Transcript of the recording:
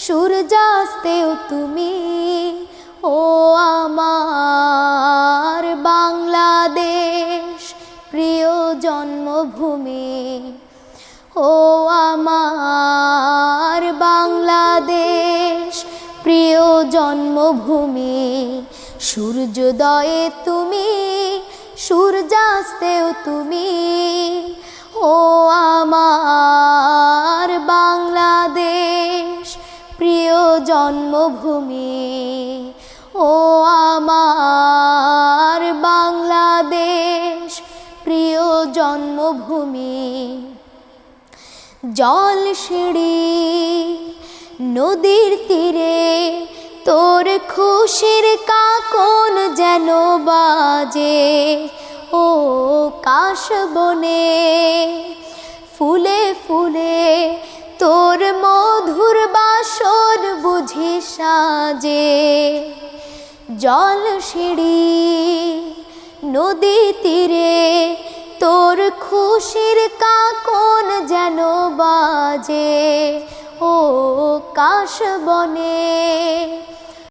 সূর্যাস্তেও তুমি। ও আমার বাংলাদেশ প্রিয় জন্মভূমি, ও আমার বাংলাদেশ প্রিয় জন্মভূমি। সূর্যোদয়ে তুমি, সূর্যাস্তেও তুমি। ও আমার বাংলাদেশ প্রিয় জন্মভূমি, ও আমার বাংলাদেশ প্রিয় জন্মভূমি। জলসিঁড়ি নদীর তীরে তোর খুশির কাকন যেন বাজে। ও কাশবনে ফুলে ফুলে তোর মধুর বাসর বুঝি সাজে। জলসিঁড়ি নদী তীরে তোর খুশির কাকন যেন বাজে। ও কাশবনে